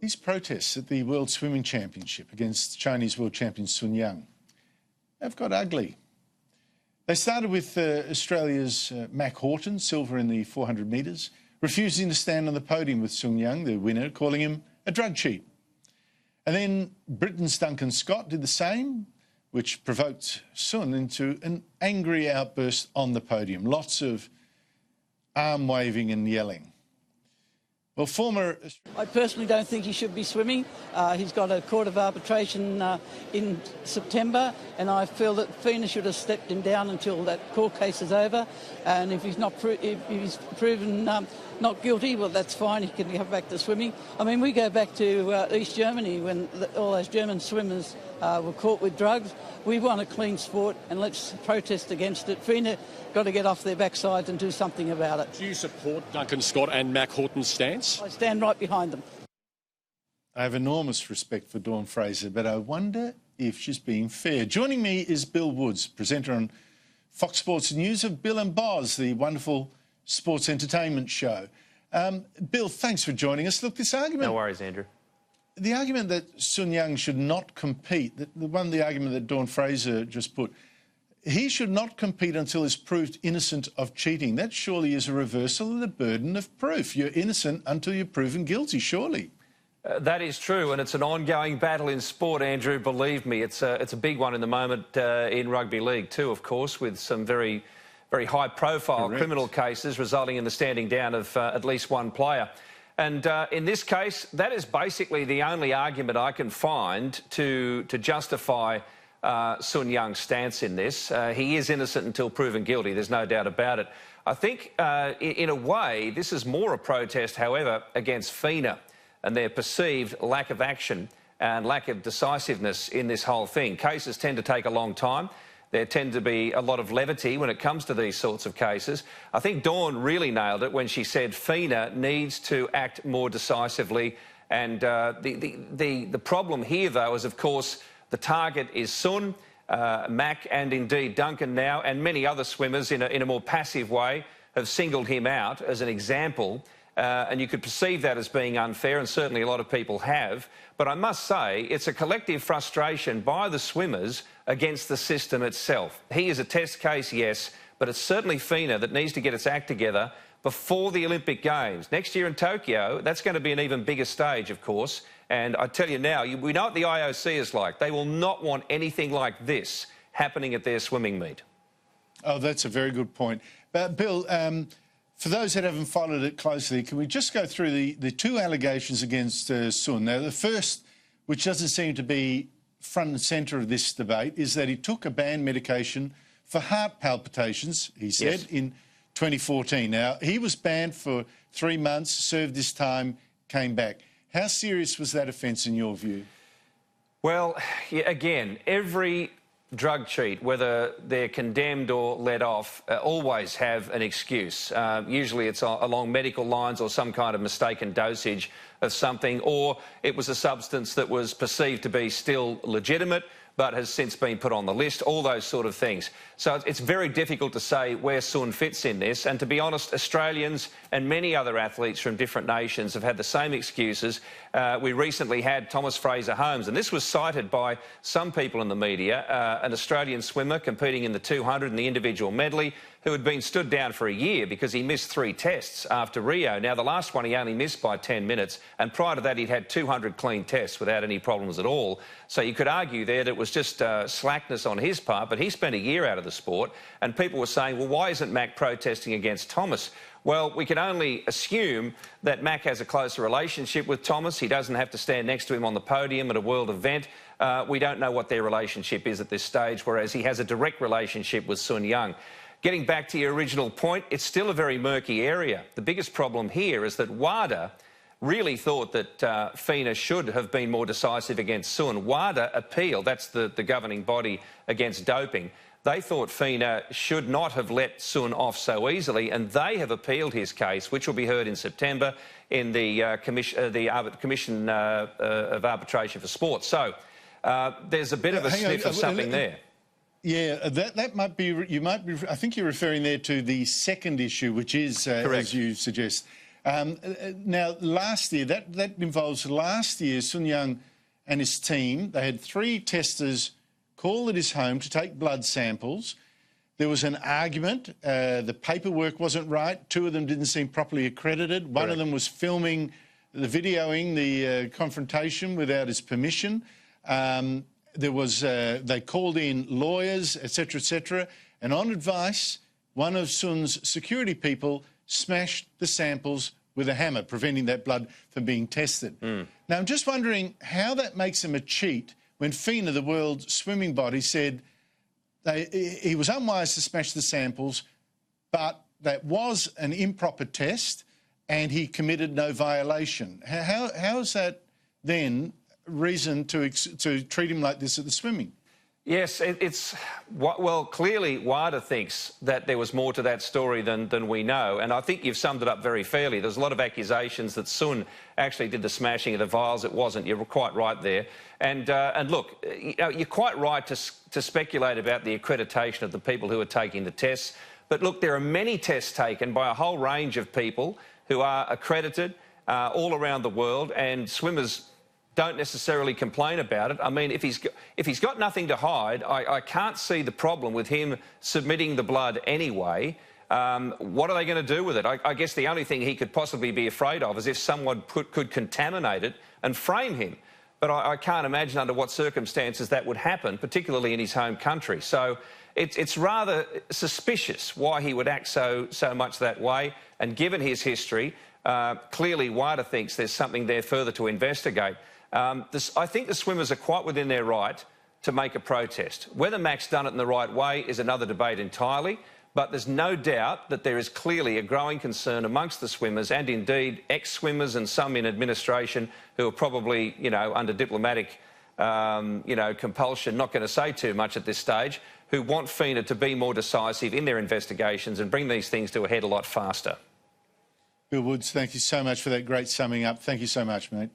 These protests at the World Swimming Championship against Chinese world champion Sun Yang have got ugly. They started with Australia's Mac Horton, silver in the 400 metres, refusing to stand on the podium with Sun Yang, the winner, calling him a drug cheat. And then Britain's Duncan Scott did the same, which provoked Sun into an angry outburst on the podium. Lots of arm waving and yelling. Well, I personally don't think he should be swimming. He's got a court of arbitration in September, and I feel that FINA should have stepped him down until that court case is over. And if he's not if he's proven not guilty, well, that's fine. He can go back to swimming. I mean, we go back to East Germany when all those German swimmers were caught with drugs. We want a clean sport, and let's protest against it. FINA got to get off their backsides and do something about it. Do you support Duncan Scott and Mac Horton's stance? I stand right behind them. I have enormous respect for Dawn Fraser, but I wonder if she's being fair. Joining me is Bill Woods, presenter on Fox Sports News of Bill and Boz, the wonderful sports entertainment show. Bill, thanks for joining us. Look, this argument... No worries, Andrew. The argument that Sun Yang should not compete, the argument that Dawn Fraser just put, he should not compete until he's proved innocent of cheating. That surely is a reversal of the burden of proof. You're innocent until you're proven guilty, surely. That is true, and it's an ongoing battle in sport, Andrew. Believe me, it's a big one in the moment in rugby league too, of course, with some very high-profile criminal cases resulting in the standing down of at least one player. And in this case, that is basically the only argument I can find to justify Sun Yang's stance in this. He is innocent until proven guilty, there's no doubt about it. I think, in a way, this is more a protest, however, against FINA and their perceived lack of action and lack of decisiveness in this whole thing. Cases tend to take a long time. There tend to be a lot of levity when it comes to these sorts of cases. I think Dawn really nailed it when she said FINA needs to act more decisively. And the problem here, though, is, of course, the target is Sun, Mac and indeed Duncan now, and many other swimmers in a more passive way have singled him out as an example. And you could perceive that as being unfair, and certainly a lot of people have. But I must say, it's a collective frustration by the swimmers against the system itself. He is a test case, yes, but it's certainly FINA that needs to get its act together before the Olympic Games. Next year in Tokyo, that's going to be an even bigger stage, of course. And I tell you now, we know what the IOC is like. They will not want anything like this happening at their swimming meet. Oh, that's a very good point. But, Bill, for those that haven't followed it closely, can we just go through the two allegations against Sun? Now, the first, which doesn't seem to be front and centre of this debate, is that he took a banned medication for heart palpitations, he said, yes, in 2014. Now, he was banned for 3 months, served his time, came back. How serious was that offence in your view? Well, yeah, again, every drug cheat, whether they're condemned or let off, always have an excuse. Usually it's along medical lines or some kind of mistaken dosage of something, or it was a substance that was perceived to be still legitimate but has since been put on the list, all those sort of things. So it's very difficult to say where Sun fits in this, and to be honest, Australians and many other athletes from different nations have had the same excuses. We recently had Thomas Fraser-Holmes, and this was cited by some people in the media, an Australian swimmer competing in the 200 and the individual medley, who had been stood down for a year because he missed 3 tests after Rio. Now, the last one he only missed by 10 minutes, and prior to that he'd had 200 clean tests without any problems at all. So you could argue there that it was just slackness on his part, but he spent a year out of the sport, and people were saying, well, why isn't Mac protesting against Thomas? Well, we can only assume that Mac has a closer relationship with Thomas. He doesn't have to stand next to him on the podium at a world event. We don't know what their relationship is at this stage, whereas he has a direct relationship with Sun Yang. Getting back to your original point, it's still a very murky area. The biggest problem here is that WADA really thought that FINA should have been more decisive against Sun. WADA appealed, that's the governing body against doping. They thought FINA should not have let Sun off so easily, and they have appealed his case, which will be heard in September in the Commission of Arbitration for Sport. So there's a bit of a sniff of something there. Yeah, that might be. I think you're referring there to the second issue, which is, as you suggest, Now, last year, that involves last year, Sun Yang and his team, they had 3 testers call at his home to take blood samples. There was an argument. The paperwork wasn't right. 2 of them didn't seem properly accredited. One of them was filming, videoing the confrontation without his permission. They called in lawyers, etc., etc. And on advice, one of Sun's security people smashed the samples with a hammer, preventing that blood from being tested. Now, I'm just wondering how that makes him a cheat when FINA, the world swimming body, said he was unwise to smash the samples, but that was an improper test and he committed no violation. How is that then reason to treat him like this at the swimming? Yes, well, clearly WADA thinks that there was more to that story than we know, and I think you've summed it up very fairly. There's a lot of accusations that Sun actually did the smashing of the vials. It wasn't. You're quite right there. And look, you're quite right to speculate about the accreditation of the people who are taking the tests. But look, there are many tests taken by a whole range of people who are accredited all around the world, and swimmers don't necessarily complain about it. I mean, if he's got nothing to hide, I can't see the problem with him submitting the blood anyway. What are they going to do with it? I guess the only thing he could possibly be afraid of is if someone could contaminate it and frame him. But I can't imagine under what circumstances that would happen, particularly in his home country. So it's rather suspicious why he would act so much that way. And given his history, clearly WADA thinks there's something there further to investigate. I think the swimmers are quite within their right to make a protest. Whether Mac's done it in the right way is another debate entirely, but there's no doubt that there is clearly a growing concern amongst the swimmers and indeed ex-swimmers and some in administration who are probably, under diplomatic, compulsion, not going to say too much at this stage, who want FINA to be more decisive in their investigations and bring these things to a head a lot faster. Bill Woods, thank you so much for that great summing up. Thank you so much, mate.